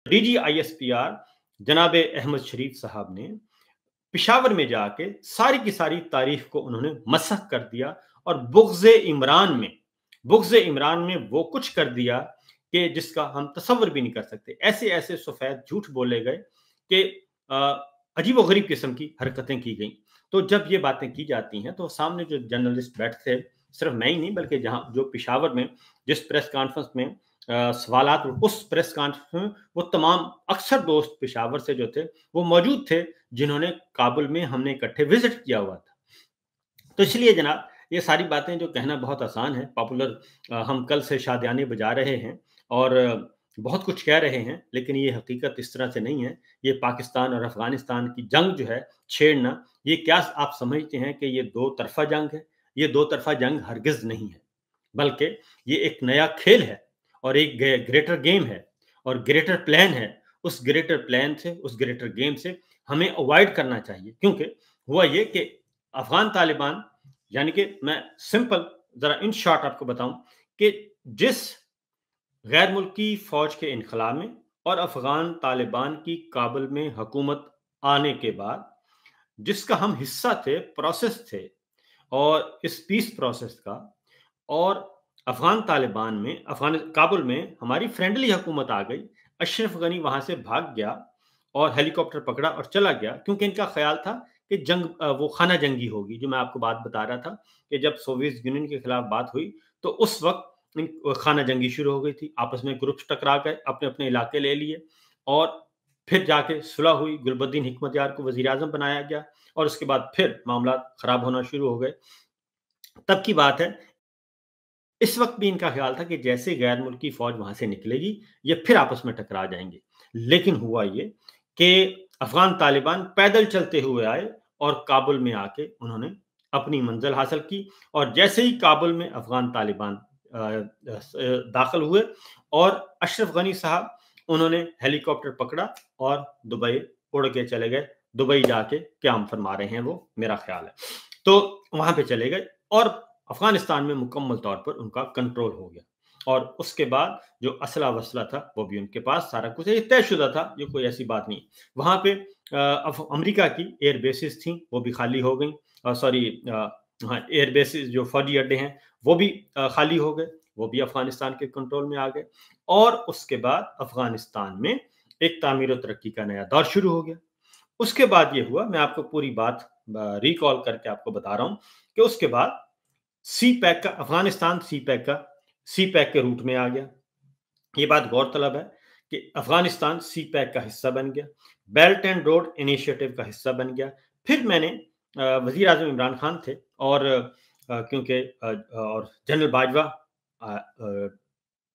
D G I S P R जनाब अहमद शरीफ साहब ने पिशावर में जाके सारी की सारी तारीफ को उन्होंने मसख कर दिया और बुग़्ज़ इमरान में वो कुछ कर दिया कि जिसका हम तसव्वुर भी नहीं कर सकते। ऐसे ऐसे सफेद झूठ बोले गए कि अजीब व गरीब किस्म की हरकतें की गई। तो जब ये बातें की जाती हैं तो सामने जो जर्नलिस्ट बैठते थे, सिर्फ मैं ही नहीं बल्कि जहां जो पिशावर में जिस प्रेस कॉन्फ्रेंस में सवालात, उस प्रेस कॉन्फ्रेंस में वो तमाम अक्सर दोस्त पिशावर से जो थे वो मौजूद थे, जिन्होंने काबुल में हमने इकट्ठे विजिट किया हुआ था। तो इसलिए जनाब ये सारी बातें जो कहना बहुत आसान है, पॉपुलर हम कल से शादियाने बजा रहे हैं और बहुत कुछ कह रहे हैं, लेकिन ये हकीकत इस तरह से नहीं है। ये पाकिस्तान और अफ़गानिस्तान की जंग जो है छेड़ना, ये क्या आप समझते हैं कि ये दो तरफ़ा जंग है? ये दो तरफ़ा जंग हरगिज़ नहीं है, बल्कि ये एक नया खेल है और एक ग्रेटर गेम है और ग्रेटर प्लान है। उस ग्रेटर प्लान से, उस ग्रेटर गेम से हमें अवॉइड करना चाहिए, क्योंकि हुआ ये कि अफ़गान तालिबान, यानी कि मैं सिंपल ज़रा इन शॉर्ट आपको बताऊं कि जिस गैर मुल्की फ़ौज के इनखला में और अफ़गान तालिबान की काबुल में हुकूमत आने के बाद जिसका हम हिस्सा थे, प्रोसेस थे, और इस पीस प्रोसेस का, और अफ़गान तालिबान में अफ़गान काबुल में हमारी फ्रेंडली हुकूमत आ गई। अशरफ गनी वहाँ से भाग गया और हेलीकॉप्टर पकड़ा और चला गया, क्योंकि इनका ख़्याल था कि जंग वो खाना जंगी होगी। जो मैं आपको बात बता रहा था कि जब सोवियत यूनियन के खिलाफ बात हुई तो उस वक़्त खाना जंगी शुरू हो गई थी। आपस में ग्रुप्स टकरा गए, अपने-अपने इलाके ले लिए और फिर जाके सुलह हुई। गुलबद्दीन हिकमतयार को वज़ीर-ए-आज़म बनाया गया और उसके बाद फिर मामला ख़राब होना शुरू हो गए। तब की बात है। इस वक़्त भी इनका ख़्याल था कि जैसे गैर मुल्की फ़ौज वहाँ से निकलेगी, ये फिर आपस में टकरा जाएँगे। लेकिन हुआ ये कि अफ़गान तालिबान पैदल चलते हुए आए और काबुल में आके उन्होंने अपनी मंज़िल हासिल की और जैसे ही काबुल में अफ़गान तालिबान दाखिल हुए और अशरफ गनी साहब, उन्होंने हेलीकॉप्टर पकड़ा और दुबई उड़ के चले गए। दुबई जाके क़याम फरमा रहे हैं वो, मेरा ख़्याल है। तो वहाँ पे चले गए और अफ़गानिस्तान में मुकम्मल तौर पर उनका कंट्रोल हो गया और उसके बाद जो असला-वसला था वो भी उनके पास, सारा कुछ ये तयशुदा था, ये कोई ऐसी बात नहीं। वहाँ पे अमेरिका की एयर बेसेस थी, वो भी खाली हो गई। सॉरी, हाँ, एयर बेसेस जो फौजी अड्डे हैं वो भी खाली हो गए, वो भी अफ़गानिस्तान के कंट्रोल में आ गए और उसके बाद अफ़गानिस्तान में एक तामीर और तरक्की का नया दौर शुरू हो गया। उसके बाद ये हुआ, मैं आपको पूरी बात रिकॉल करके आपको बता रहा हूँ कि उसके बाद सी पैक का अफ़गानिस्तान सी पैक के रूट में आ गया। ये बात गौरतलब है कि अफ़गानिस्तान सी पैक का हिस्सा बन गया, बेल्ट एंड रोड इनिशिएटिव का हिस्सा बन गया। फिर मैंने वज़ीर आज़म इमरान खान थे और क्योंकि और general Bajwa,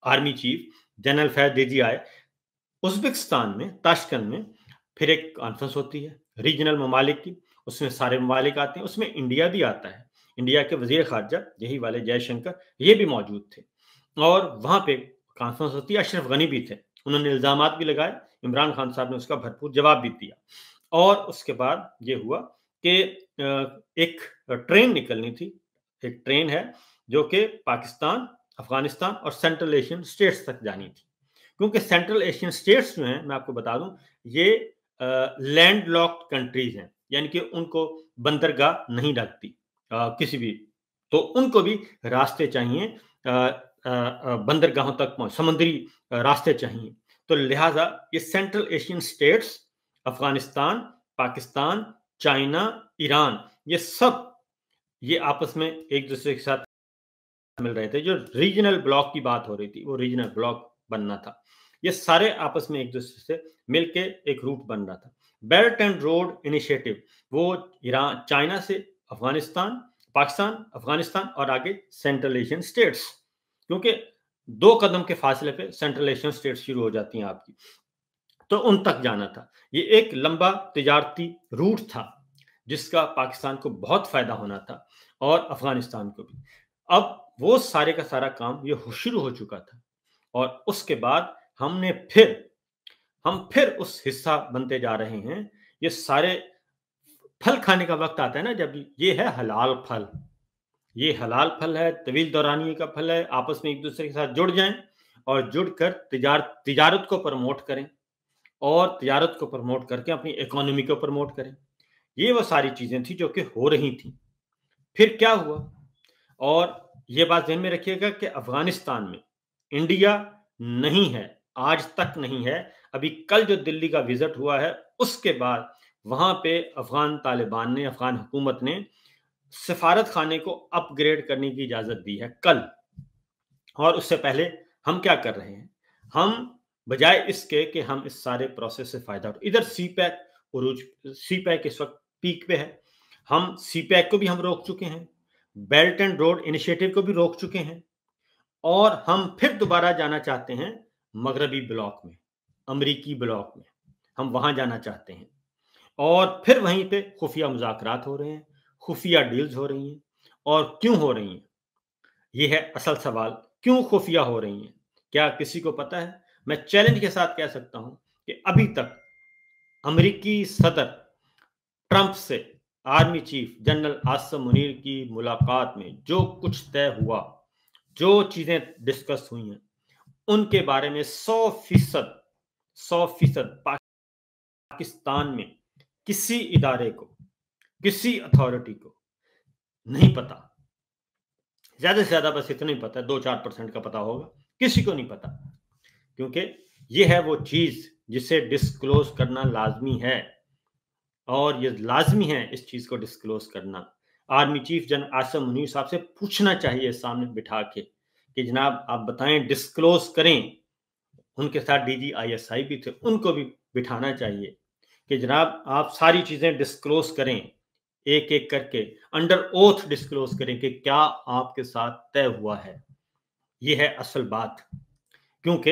army chief general Faiz देजी आए। उज़्बेकिस्तान में ताशकंद में फिर एक कॉन्फ्रेंस होती है रीजनल ममालिक की, उसमें सारे ममालिक आते हैं, उसमें इंडिया भी आता है। इंडिया के वज़ीर ख़ारजा यही वाले जयशंकर, ये भी मौजूद थे और वहाँ पे कॉन्फ्रेंस होती है। अशरफ गनी भी थे, उन्होंने इल्ज़ामात भी लगाए, इमरान खान साहब ने उसका भरपूर जवाब भी दिया और उसके बाद ये हुआ कि एक ट्रेन निकलनी थी। एक ट्रेन है जो कि पाकिस्तान, अफ़गानिस्तान और सेंट्रल एशियन स्टेट्स तक जानी थी, क्योंकि सेंट्रल एशियन स्टेट्स जो हैं, मैं आपको बता दूं, ये लैंड लॉक्ड कंट्रीज हैं, यानी कि उनको बंदरगाह नहीं लगती किसी भी, तो उनको भी रास्ते चाहिए, बंदरगाहों तक समुद्री रास्ते चाहिए। तो लिहाजा ये central Asian states, Afghanistan, Pakistan, China, Iran, ये सब ये आपस में एक दूसरे के साथ मिल रहे थे। जो रीजनल ब्लॉक की बात हो रही थी, वो रीजनल ब्लॉक बनना था। ये सारे आपस में एक दूसरे से मिलके एक रूट बन रहा था। बेल्ट एंड रोड इनिशिएटिव, वो ईरान, चाइना से अफगानिस्तान, पाकिस्तान, अफगानिस्तान और आगे सेंट्रल एशियन स्टेट्स, क्योंकि 2 कदम के फासले पे सेंट्रल एशियन स्टेट्स शुरू हो जाती हैं आपकी, तो उन तक जाना था। ये एक लंबा तिजारती रूट था जिसका पाकिस्तान को बहुत फायदा होना था और अफगानिस्तान को भी। अब वो सारे का सारा काम ये शुरू हो चुका था और उसके बाद हम फिर उस हिस्सा बनते जा रहे हैं। ये सारे फल खाने का वक्त आता है ना, जब ये है हलाल फल, ये हलाल फल है, तवील दौरानिये का फल है। आपस में एक दूसरे के साथ जुड़ जाएं और जुड़कर तिजारत को प्रमोट करें, और तिजारत को प्रमोट करके अपनी इकोनॉमी को प्रमोट करें। ये वो सारी चीज़ें थी जो कि हो रही थी। फिर क्या हुआ? और ये बात ध्यान में रखिएगा कि अफ़गानिस्तान में इंडिया नहीं है, आज तक नहीं है। अभी कल जो दिल्ली का विज़िट हुआ है, उसके बाद वहाँ पे अफ़गान तालिबान ने, अफ़गान हुकूमत ने सफारत खाने को अपग्रेड करने की इजाज़त दी है कल। और उससे पहले हम क्या कर रहे हैं? हम बजाय इसके कि हम इस सारे प्रोसेस से फ़ायदा उठाएं, इधर सीपैक इस वक़्त पीक पे है। हम सीपैक को भी हम रोक चुके हैं, बेल्ट एंड रोड इनिशिएटिव को भी रोक चुके हैं और हम फिर दोबारा जाना चाहते हैं मगरबी ब्लॉक में, अमरीकी ब्लॉक में। हम वहाँ जाना चाहते हैं और फिर वहीं पे खुफिया मुज़ाकरात हो रहे हैं, खुफिया डील्स हो रही हैं। और क्यों हो रही हैं? ये है असल सवाल, क्यों खुफिया हो रही हैं? क्या किसी को पता है? मैं चैलेंज के साथ कह सकता हूं कि अभी तक अमेरिकी सदर ट्रंप से army chief general Asim Munir की मुलाकात में जो कुछ तय हुआ, जो चीजें डिस्कस हुई हैं, उनके बारे में 100% पाकिस्तान में किसी इदारे को, किसी अथॉरिटी को नहीं पता। ज्यादा से ज्यादा बस इतना ही पता है, 2-4% का पता होगा, किसी को नहीं पता। क्योंकि ये है वो चीज जिसे डिस्क्लोज करना लाजमी है और ये लाजमी है इस चीज को डिस्क्लोज करना। Army chief general Asim Munir साहब से पूछना चाहिए सामने बिठा के कि जनाब आप बताएं, डिस्क्लोज करें। उनके साथ DGISI भी थे, उनको भी बिठाना चाहिए कि जनाब आप सारी चीजें डिस्क्लोज करें, एक एक करके अंडर ओथ डिस्क्लोज करें कि क्या आपके साथ तय हुआ है। ये है असल बात, क्योंकि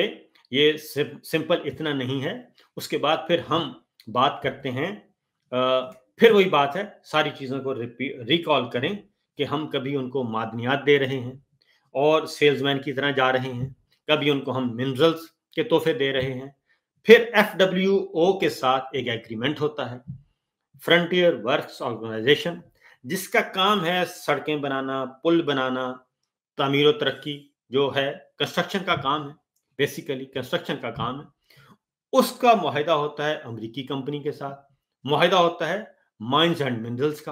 ये सिंपल इतना नहीं है। उसके बाद फिर हम बात करते हैं, फिर वही बात है, सारी चीज़ों को रिकॉल करें कि हम कभी उनको मादनियात दे रहे हैं और सेल्समैन की तरह जा रहे हैं, कभी उनको हम मिनरल्स के तोहफे दे रहे हैं। फिर FWO के साथ एक एग्रीमेंट होता है, फ्रंटियर वर्क्स ऑर्गेनाइजेशन, जिसका काम है सड़कें बनाना, पुल बनाना, तामीर तरक्की जो है, कंस्ट्रक्शन का काम है, बेसिकली कंस्ट्रक्शन का काम है। उसका मुआहिदा होता है अमेरिकी कंपनी के साथ, मुआहिदा होता है माइंस एंड मिनरल्स का।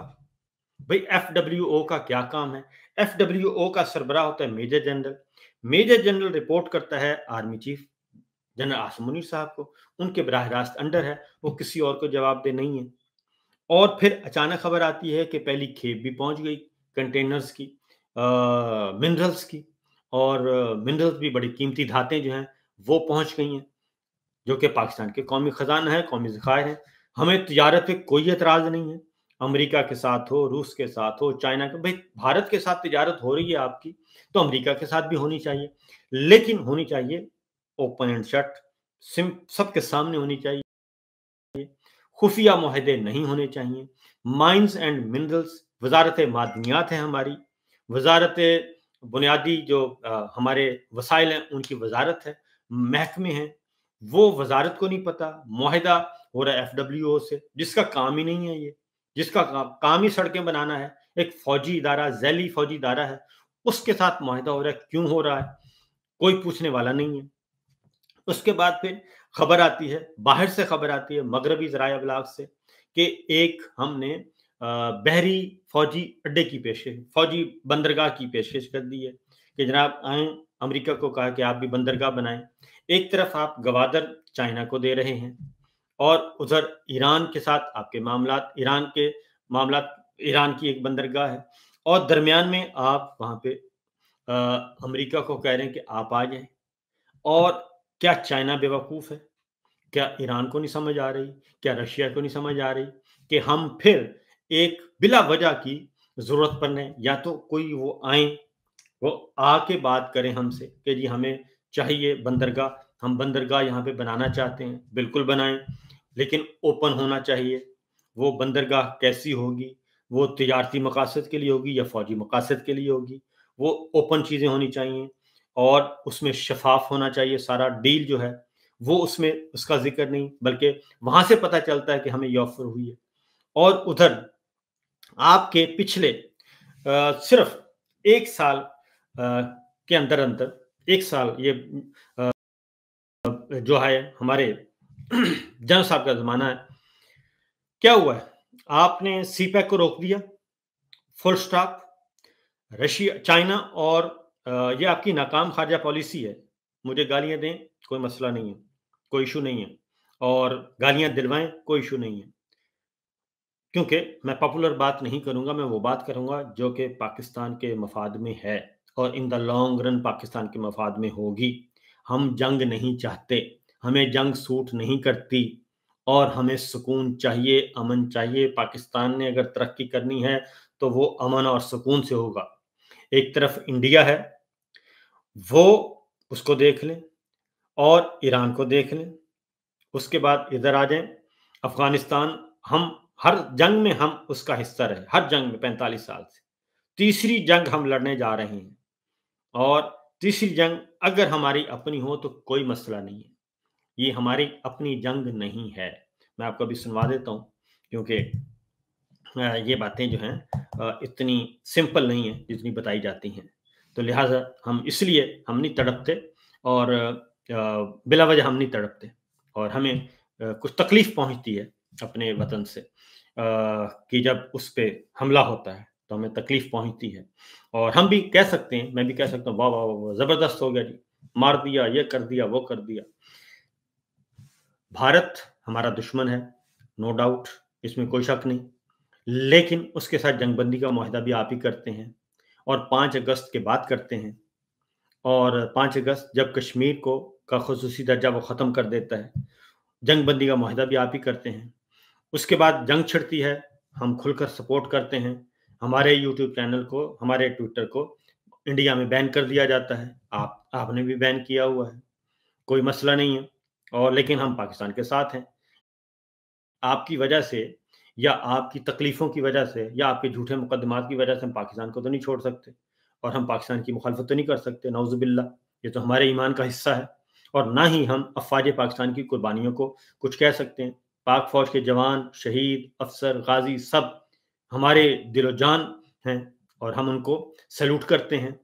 भाई FWO का क्या काम है? FWO का सरबराह होता है major general. Major general report करता है army chief general Asim Munir साहब को, उनके बराह रास्त अंडर है, वो किसी और को जवाबदेह नहीं है। और फिर अचानक खबर आती है कि पहली खेप भी पहुंच गई कंटेनर्स की, मिनरल्स की, और मिनरल्स भी बड़ी कीमती धातें जो हैं वो पहुंच गई हैं, जो कि पाकिस्तान के कौमी खजाना है, कौमी ज़खायर है। हमें तिजारत पे कोई एतराज़ नहीं है, अमेरिका के साथ हो, रूस के साथ हो, चाइना के, भाई भारत के साथ तिजारत हो रही है आपकी, तो अमेरिका के साथ भी होनी चाहिए, लेकिन होनी चाहिए ओपन एंड शट, सबके सामने होनी चाहिए, खुफिया मुआहदे नहीं होने चाहिए। माइंस एंड मिनरल्स वजारत मादनियात है हमारी, वजारत बुनियादी जो हमारे वसाइल हैं उनकी वजारत है, महकमे हैं, वो वजारत को नहीं पता। मुआहिदा हो रहा है FWO से, जिसका काम ही नहीं है ये, जिसका काम ही सड़कें बनाना है, एक फौजी इदारा, झैली फौजी इदारा है, उसके साथ मुआहिदा हो रहा है। क्यों हो रहा है? कोई पूछने वाला नहीं है। उसके बाद फिर खबर आती है, बाहर से खबर आती है मगरबी ज़राए अबलाग से, कि एक हमने बहरी फौजी अड्डे की पेशकश, फौजी बंदरगाह की पेशकश कर दी है कि जनाब आए, अमेरिका को कहा कि आप भी बंदरगाह बनाएं। एक तरफ आप गवादर चाइना को दे रहे हैं और उधर ईरान के साथ आपके मामलात, ईरान की एक बंदरगाह है, और दरमियान में आप वहाँ पे अमेरिका को कह रहे हैं कि आप आ जाएं। और क्या चाइना बेवकूफ़ है? क्या ईरान को नहीं समझ आ रही? क्या रशिया को नहीं समझ आ रही कि हम फिर एक बिला वजह की ज़रूरत पड़ने, या तो कोई वो आएँ, वो आके बात करें हमसे कि जी हमें चाहिए बंदरगाह, हम बंदरगाह यहाँ पे बनाना चाहते हैं, बिल्कुल बनाएँ, लेकिन ओपन होना चाहिए। वो बंदरगाह कैसी होगी? वो तिजारती मकासद के लिए होगी या फ़ौजी मकासद के लिए होगी? वो ओपन चीज़ें होनी चाहिए और उसमें शफ़ाफ़ होना चाहिए सारा डील जो है, वो उसमें उसका ज़िक्र नहीं, बल्कि वहाँ से पता चलता है कि हमें ये ऑफ़र हुई है। और उधर आपके पिछले सिर्फ़ 1 साल के अंदर-अंदर 1 साल ये जो है हमारे जनरल साहब का ज़माना है। क्या हुआ है? आपने सीपैक को रोक दिया, फुल स्टॉप। रशिया, चाइना और ये आपकी नाकाम ख़ारजा पॉलिसी है। मुझे गालियाँ दें, कोई मसला नहीं है, कोई इश्यू नहीं है, और गालियाँ दिलवाएँ, कोई इश्यू नहीं है। क्योंकि मैं पॉपुलर बात नहीं करूँगा, मैं वो बात करूँगा जो कि पाकिस्तान के मफ़ाद में है और in the long run Pakistan के मफ़ाद में होगी। हम जंग नहीं चाहते, हमें जंग सूट नहीं करती और हमें सुकून चाहिए, अमन चाहिए। पाकिस्तान ने अगर तरक्की करनी है, तो वो अमन और सुकून से होगा। एक तरफ इंडिया है, वो उसको देख लें, और ईरान को देख लें। उसके बाद इधर आ जाएँ, अफ़गानिस्तान। हम हर जंग में हम उसका हिस्सा रहे, हर जंग में 45 साल से। तीसरी जंग हम लड़ने जा रहे हैं, और तीसरी जंग अगर हमारी अपनी हो तो कोई मसला नहीं है। ये हमारी अपनी जंग नहीं है। मैं आपको अभी सुनवा देता हूँ, क्योंकि ये बातें जो हैं इतनी सिंपल नहीं है जितनी बताई जाती हैं। तो लिहाज़ा हम इसलिए हम नहीं तड़पते, और बिला वजह हम नहीं तड़पते, और हमें कुछ तकलीफ़ पहुँचती है अपने वतन से, कि जब उस पे हमला होता है तो हमें तकलीफ़ पहुँचती है। और हम भी कह सकते हैं, मैं भी कह सकता हूँ, वाह, वाह, वाह, वाह! ज़बरदस्त हो गया जी, मार दिया, ये कर दिया, वो कर दिया। भारत हमारा दुश्मन है, नो डाउट, इसमें कोई शक नहीं। लेकिन उसके साथ जंगबंदी का मुआहदा भी आप ही करते हैं, और 5 अगस्त के बाद करते हैं, और 5 अगस्त जब कश्मीर को का ख़ुसूसी दर्जा वो ख़त्म कर देता है, जंगबंदी का मुआहदा भी आप ही करते हैं। उसके बाद जंग छिड़ती है, हम खुलकर सपोर्ट करते हैं। हमारे यूट्यूब चैनल को, हमारे ट्विटर को इंडिया में बैन कर दिया जाता है। आपने भी बैन किया हुआ है, कोई मसला नहीं है, और लेकिन हम पाकिस्तान के साथ हैं। आपकी वजह से, या आपकी तकलीफ़ों की वजह से, या आपके झूठे मुकदमात की वजह से हम पाकिस्तान को तो नहीं छोड़ सकते, और हम पाकिस्तान की मुखालफत तो नहीं कर सकते, नाउज़ुबिल्लाह। ये तो हमारे ईमान का हिस्सा है, और ना ही हम अफ़वाज पाकिस्तान की कुर्बानियों को कुछ कह सकते हैं। पाक फ़ौज के जवान, शहीद, अफ़सर, गाज़ी सब हमारे दिलो-जान हैं, और हम उनको सैल्यूट करते हैं।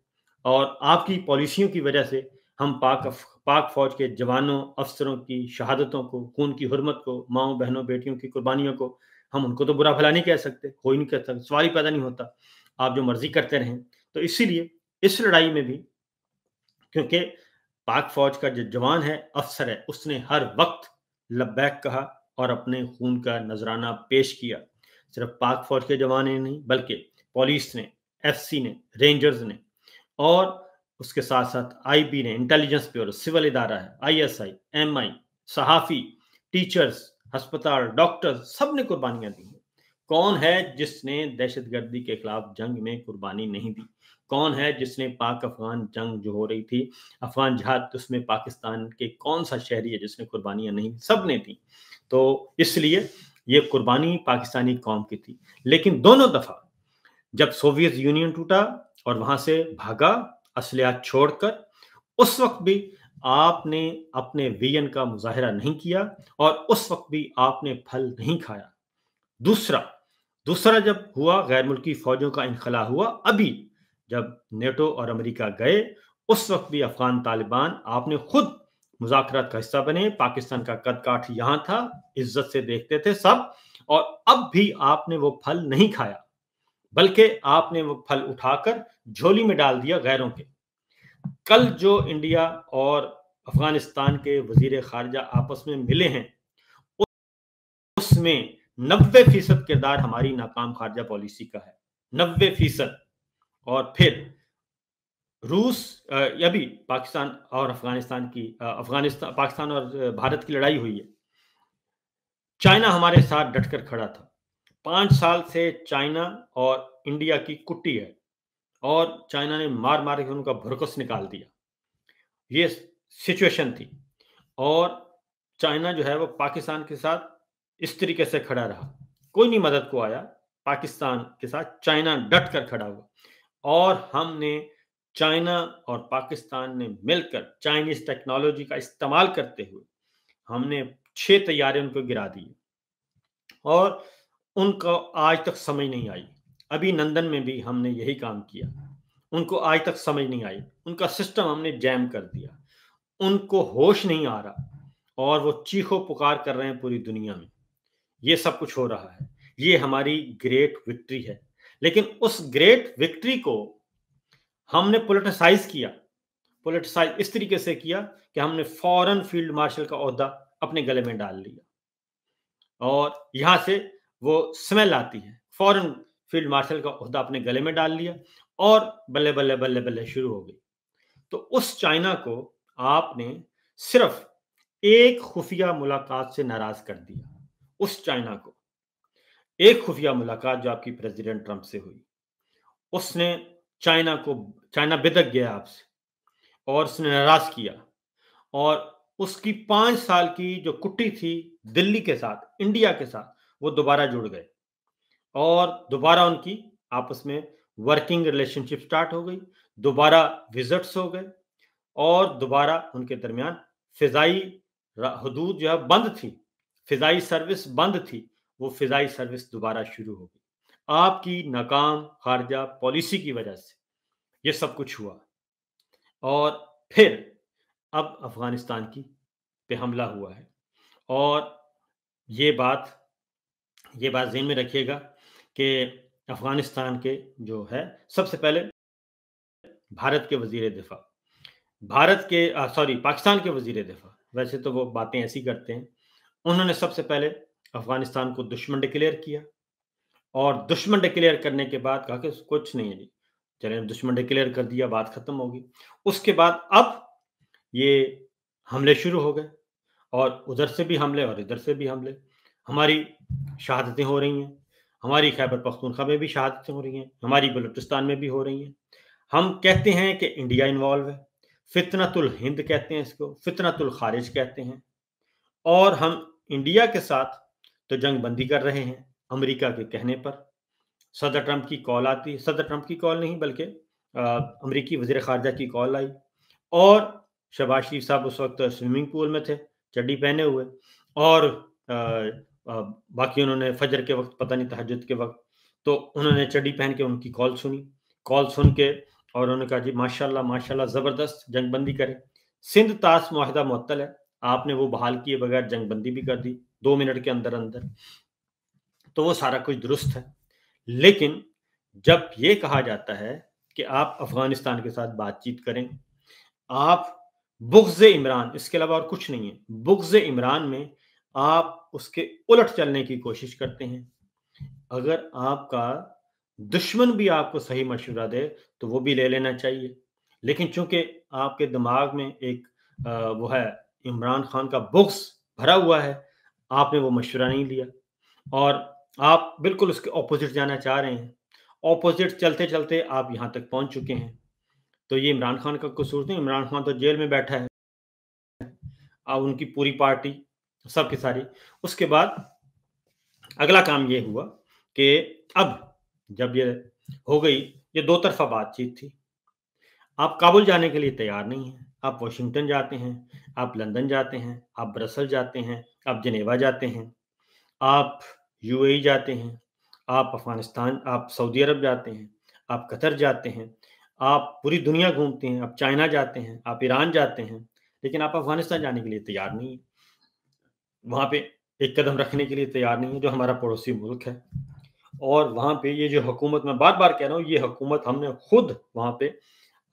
और आपकी पॉलिसियों की वजह से हम पाक फ़ौज के जवानों, अफ़सरों की शहादतों को, खून की हुर्मत को, माँओं, बहनों, बेटियों की कुर्बानियों को, हम उनको तो बुरा-भला नहीं कह सकते, कोई नहीं कह सकता, सवाल ही पैदा नहीं होता। आप जो मर्ज़ी करते रहें। तो इसीलिए इस लड़ाई में भी, क्योंकि पाक फ़ौज का जो जवान है, अफ़सर है, उसने हर वक़्त लब्बैक कहा और अपने खून का नज़राना पेश किया। सिर्फ़ पाक फ़ौज के जवान ही नहीं, बल्कि पुलिस ने, एफसी ने, रेंजर्स ने, और उसके साथ-साथ आईबी ने, इंटेलिजेंस ब्यूरो, सिविल इदारा है, आईएसआई, एमआई, सहाफ़ी, टीचर्स, अस्पताल, डॉक्टर्स, सब ने कुर्बानियाँ दी हैं। कौन है जिसने दहशतगर्दी के खिलाफ जंग में कुर्बानी नहीं दी? कौन है जिसने पाक-अफ़गान जंग जो हो रही थी, अफ़गान जिहाद, उसमें पाकिस्तान के कौन-सा शहरी है जिसने कुर्बानियाँ नहीं दी? सब ने दी। तो इसलिए ये कुर्बानी पाकिस्तानी कौम की थी। लेकिन दोनों दफ़ा जब सोवियत यूनियन टूटा और वहाँ से भागा असलिया छोड़कर, उस वक़्त भी आपने अपने विज़न का मुज़ाहिरा नहीं किया, और उस वक़्त भी आपने फल नहीं खाया। दूसरा दूसरा जब हुआ, गैर मुल्की फ़ौजों का इनख़ला हुआ, अभी जब नेटो और अमेरिका गए, उस वक़्त भी अफ़गान तालिबान आपने खुद मुज़ाकरात का हिस्सा बने, पाकिस्तान का कद-काठ यहाँ था, इज़्ज़त से देखते थे सब, और अब भी आपने वो फल नहीं खाया, बल्कि आपने वो फल उठाकर झोली में डाल दिया गैरों के। कल जो इंडिया और अफ़गानिस्तान के वज़ीर ख़ारिजा आपस में मिले हैं, उसमें 90% किरदार हमारी नाकाम ख़ारिजा पॉलिसी का है, 90%। और फिर रूस, अभी पाकिस्तान और अफ़गानिस्तान की, पाकिस्तान और भारत की लड़ाई हुई है। चाइना हमारे साथ डटकर खड़ा था। 5 साल से चाइना और इंडिया की कुट्टी है, और चाइना ने मार-मार के उनका भुरकस निकाल दिया। ये सिचुएशन थी, और चाइना जो है वो पाकिस्तान के साथ इस तरीके से खड़ा रहा। कोई नहीं मदद को आया, पाकिस्तान के साथ चाइना डट कर खड़ा हुआ, और हमने, चाइना और पाकिस्तान ने मिलकर चाइनीज़ टेक्नोलॉजी का इस्तेमाल करते हुए हमने 6 तैयारे उनको गिरा दिए, और उनको आज तक समझ नहीं आई। अभी लंदन में भी हमने यही काम किया। उनको आज तक समझ नहीं आई। उनका सिस्टम हमने जैम कर दिया। उनको होश नहीं आ रहा, और वो चीखो पुकार कर रहे हैं पूरी दुनिया में। ये सब कुछ हो रहा है। ये हमारी ग्रेट विक्ट्री है। लेकिन उस ग्रेट विक्ट्री को हमने पॉलिटिसाइज़ किया। पॉलिटिसाइज़ इस तरीके से किया कि हमने फ़ौरन फ़ील्ड मार्शल का ओहदा अपने गले में डाल लिया और यहाँ से वो स्मेल आती है। फ़ौरन फ़ील्ड मार्शल का ओहदा अपने गले में डाल लिया और बल्ले-बल्ले, बल्ले-बल्ले शुरू हो गई। तो उस चाइना को आपने सिर्फ़ एक खुफ़िया मुलाकात से नाराज़ कर दिया। उस चाइना को, एक खुफ़िया मुलाकात जो आपकी प्रेज़िडेंट ट्रंप से हुई, उसने चाइना बिदक गया आपसे और उसने नाराज़ किया और उसकी 5 साल की जो कुट्टी थी दिल्ली के साथ, इंडिया के साथ, वो दोबारा जुड़ गए और दोबारा उनकी आपस में वर्किंग रिलेशनशिप स्टार्ट हो गई, दोबारा विज़िट्स हो गए और दोबारा उनके दरमियान फ़िज़ाई हदूद जो है बंद थी, फ़िज़ाई सर्विस बंद थी, वो फ़िज़ाई सर्विस दोबारा शुरू हो गई। आपकी नाकाम ख़ारजा पॉलिसी की वजह से ये सब कुछ हुआ और फिर अब अफ़गानिस्तान की पे हमला हुआ है और ये बात ज़हन में रखिएगा कि अफ़गानिस्तान के जो है सबसे पहले भारत के वज़ीर दिफ़ा भारत के पाकिस्तान के वज़ीर दिफ़ा वैसे तो वो बातें ऐसी करते हैं। उन्होंने सबसे पहले अफ़गानिस्तान को दुश्मन डिक्लेयर किया और दुश्मन डिक्लेयर करने के बाद कहा कि कुछ नहीं है जी, चलें दुश्मन डिक्लेयर कर दिया, बात खत्म होगी। उसके बाद अब ये हमले शुरू हो गए और उधर से भी हमले और इधर से भी हमले। हमारी शहादतें हो रही हैं, हमारी खैबर पख्तूनख्वा में भी शहादतें हो रही हैं, हमारी बलूचिस्तान में भी हो रही हैं। हम कहते हैं कि इंडिया इन्वॉल्व है, फितनतुल हिंद कहते हैं इसको, फितनतुल खारिज कहते हैं और हम इंडिया के साथ तो जंग बंदी कर रहे हैं, अमेरिका के कहने पर। सदर ट्रंप की कॉल आती है, सदर ट्रंप की कॉल नहीं बल्कि अमेरिकी वज़ीर ख़ारिजा की कॉल आई और शहबाज शरीफ साहब उस वक़्त स्विमिंग पूल में थे, चड्डी पहने हुए और बाकी उन्होंने फजर के वक़्त पता नहीं तहज्जुद के वक़्त, तो उन्होंने चड्डी पहन के उनकी कॉल सुनी। कॉल सुन के और उन्होंने कहा जी माशाल्लाह, माशाल्लाह ज़बरदस्त जंग बंदी करें। सिंध तास मुआहिदा मुअत्तल है, आपने वो बहाल किए बगैर जंग बंदी भी कर दी 2 मिनट के अंदर-अंदर। तो वो सारा कुछ दुरुस्त है। लेकिन जब ये कहा जाता है कि आप अफ़गानिस्तान के साथ बातचीत करें, आप बुग़्ज़ इमरान इसके अलावा और कुछ नहीं है। बुग़्ज़ इमरान में आप उसके उलट चलने की कोशिश करते हैं। अगर आपका दुश्मन भी आपको सही मशवरा दे, तो वो भी ले लेना चाहिए। लेकिन चूँकि आपके दिमाग में एक वो है इमरान खान का बुग़्ज़ भरा हुआ है, आपने वो मशवरा नहीं लिया और आप बिल्कुल उसके ऑपोज़िट जाना चाह रहे हैं। ऑपोज़िट चलते-चलते आप यहाँ तक पहुँच चुके हैं। तो ये इमरान खान का कसूर नहीं, इमरान खान तो जेल में बैठा है। अब उनकी पूरी पार्टी सब की सारी। उसके बाद अगला काम ये हुआ कि अब जब ये हो गई, ये दो तरफ़ा बातचीत थी। आप काबुल जाने के लिए तैयार नहीं हैं, आप वाशिंगटन जाते हैं, आप लंदन जाते हैं, आप ब्रसेल जाते हैं, आप जेनेवा जाते हैं, आप यूएई जाते हैं, आप अफ़गानिस्तान आप सऊदी अरब जाते हैं, आप कतर जाते हैं, आप पूरी दुनिया घूमते हैं, आप चाइना जाते हैं, आप ईरान जाते हैं, लेकिन आप अफ़गानिस्तान जाने के लिए तैयार नहीं हैं। वहाँ पे एक कदम रखने के लिए तैयार नहीं है, जो हमारा पड़ोसी मुल्क है और वहाँ पे ये जो हुकूमत मैं बार-बार कह रहा हूँ, ये हुकूमत हमने खुद वहाँ पे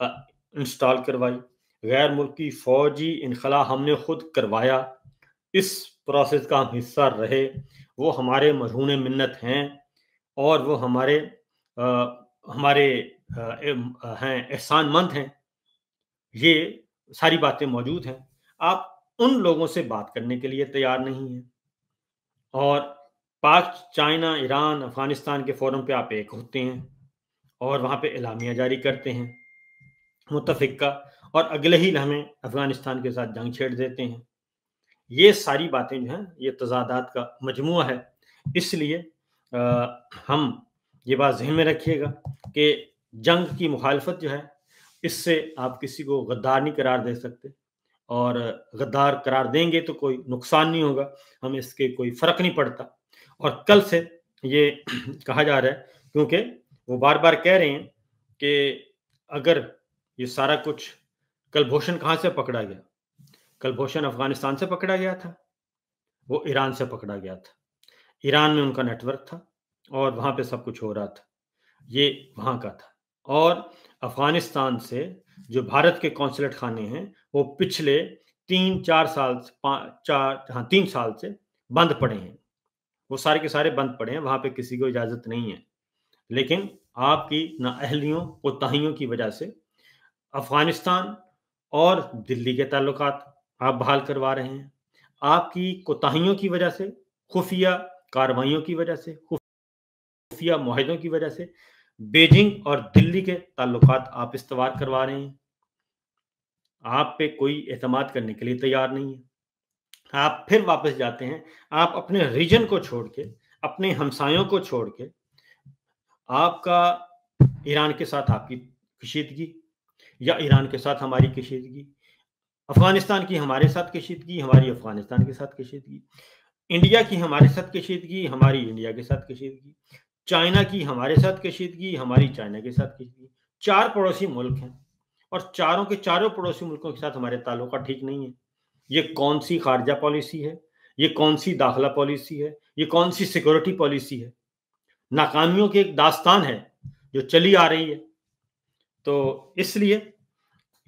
इंस्टॉल करवाई। गैर मुल्की फ़ौजी इनख़ला हमने खुद करवाया। इस प्रोसेस का हम हिस्सा रहे। वो हमारे मरहून मिन्नत हैं और वो अ, हमारे हैं एहसानमंद हैं। ये सारी बातें मौजूद हैं। आप उन लोगों से बात करने के लिए तैयार नहीं हैं और पाक, चाइना, ईरान, अफ़गानिस्तान के फ़ोरम पे आप एक होते हैं और वहाँ पे एलामिया जारी करते हैं मुत्तफ़िक़ा और अगले ही लम्हे अफ़गानिस्तान के साथ जंग छेड़ देते हैं। ये सारी बातें जो हैं, ये तज़ादात का मजमूआ है। इसलिए हम ये बात ज़हन में रखिएगा कि जंग की मुखालफत जो है, इससे आप किसी को गद्दार नहीं करार दे सकते और गद्दार करार देंगे तो कोई नुकसान नहीं होगा, हमें इसके कोई फ़र्क नहीं पड़ता। और कल से ये कहा जा रहा है क्योंकि वो बार-बार कह रहे हैं कि अगर ये सारा कुछ कलभूषण कहाँ से पकड़ा गया? कलभूषण अफ़गानिस्तान से पकड़ा गया था, वो ईरान से पकड़ा गया था। ईरान में उनका नेटवर्क था और वहाँ पे सब कुछ हो रहा था। ये वहाँ का था और अफ़गानिस्तान से जो भारत के कौंसलेट खाने हैं, वो पिछले 3-4 साल से 3 साल से बंद पड़े हैं। वो सारे के सारे बंद पड़े हैं, वहाँ पे किसी को इजाज़त नहीं है। लेकिन आपकी नाअहलियों, कोताहियों की वजह से अफ़गानिस्तान और दिल्ली के ताल्लुकात आप बहाल करवा रहे हैं। आपकी कोताहियों की वजह से, खुफ़िया कार्रवाइयों की वजह से, खुफ़िया मुआहिदों की वजह से बीजिंग और दिल्ली के ताल्लुकात आप इस्तवार करवा रहे हैं। आप पे कोई एतमाद करने के लिए तैयार नहीं है। आप फिर वापस जाते हैं, आप अपने रीजन को छोड़ के, अपने हमसायों को छोड़ के, आपका ईरान के साथ आपकी कशीदगी या ईरान के साथ हमारी कशीदगी, अफ़गानिस्तान की हमारे साथ कशीदगी, हमारी अफ़गानिस्तान के साथ कशीदगी, इंडिया की हमारे साथ कशीदगी, हमारी इंडिया के साथ कशीदगी, चाइना की हमारे साथ कशीदगी, हमारी चाइना के साथ कशीदगी। 4 पड़ोसी मुल्क हैं और चारों के चारों पड़ोसी मुल्कों के साथ हमारे ताल्लुकात ठीक नहीं है। ये कौन-सी ख़ारिजा पॉलिसी है? ये कौन-सी दाखिला पॉलिसी है? ये कौन-सी सिक्योरिटी पॉलिसी है? नाकामियों की एक दास्तान है, जो चली आ रही है। तो इसलिए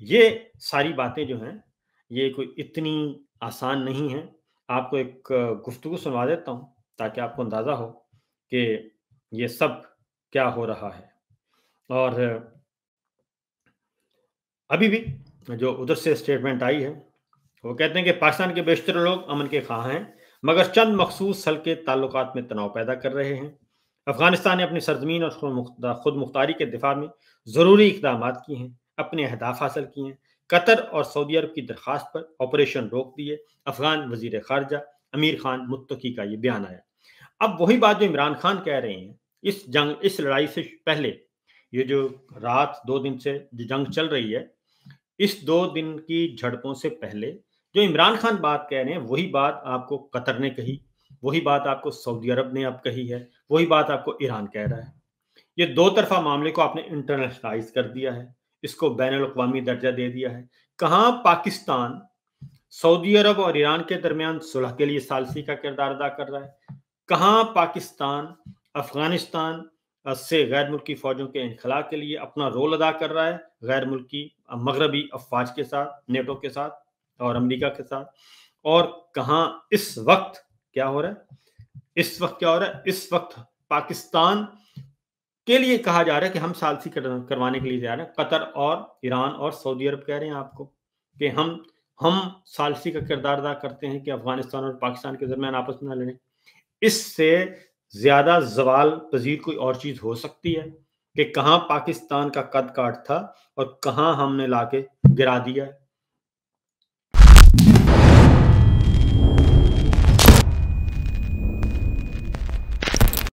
ये सारी बातें जो हैं, ये कोई इतनी आसान नहीं हैं। आपको एक गुफ्तगू सुनवा देता हूँ, ताकि आपको अंदाज़ा हो कि ये सब क्या हो रहा है। और अभी भी जो उधर से स्टेटमेंट आई है, वो कहते हैं कि पाकिस्तान के बेशतर लोग अमन के ख़्वाह हैं, मगर चंद मखसूस हल्के ताल्लुकात में तनाव पैदा कर रहे हैं। अफ़गानिस्तान ने अपनी सरज़मीन और खुद मुख्तारी के दिफा में ज़रूरी इक़दामात किए हैं, अपने अहदाफ़ हासिल किए हैं। कतर और सऊदी अरब की दरख्वास्त पर ऑपरेशन रोक दिए। अफ़गान वज़ीर ख़ारिजा अमीर खान मुत्तकी का ये बयान आया। अब वही बात जो इमरान खान कह रहे हैं, इस लड़ाई से पहले, ये जो रात 2 दिन से जो जंग चल रही है, इस 2 दिन की झड़पों से पहले जो इमरान खान बात कह रहे हैं, वही बात आपको कतर ने कही, वही बात आपको सऊदी अरब ने अब कही है, वही बात आपको ईरान कह रहा है। ये दो तरफ़ा मामले को आपने इंटरनेशनलाइज़ कर दिया है, इसको बैनुल-अक़वामी दर्जा दे दिया है। कहाँ पाकिस्तान सऊदी अरब और ईरान के दरमियान सुलह के लिए सालसी का किरदार अदा कर रहा है? कहाँ पाकिस्तान अफ़गानिस्तान से गैर मुल्की फ़ौजों के इनखला के लिए अपना रोल अदा कर रहा है, गैर मुल्की मगरबी अफ़वाज के साथ, नेटो के साथ और अमेरिका के साथ? और कहाँ इस वक़्त क्या हो रहा है? इस वक़्त क्या हो रहा है? इस वक़्त पाकिस्तान के लिए कहा जा रहा है कि हम सालसी करवाने के लिए जा रहे हैं। कतर और ईरान और सऊदी अरब कह रहे हैं आपको कि हम सालसी का किरदार अदा करते हैं कि अफ़गानिस्तान और पाकिस्तान के दरमियान आपस में ना लड़ें। इससे ज़्यादा ज़वाल पज़ीर कोई और चीज़ हो सकती है कि कहाँ पाकिस्तान का कद-काठ था और कहाँ हमने लाके गिरा दिया है।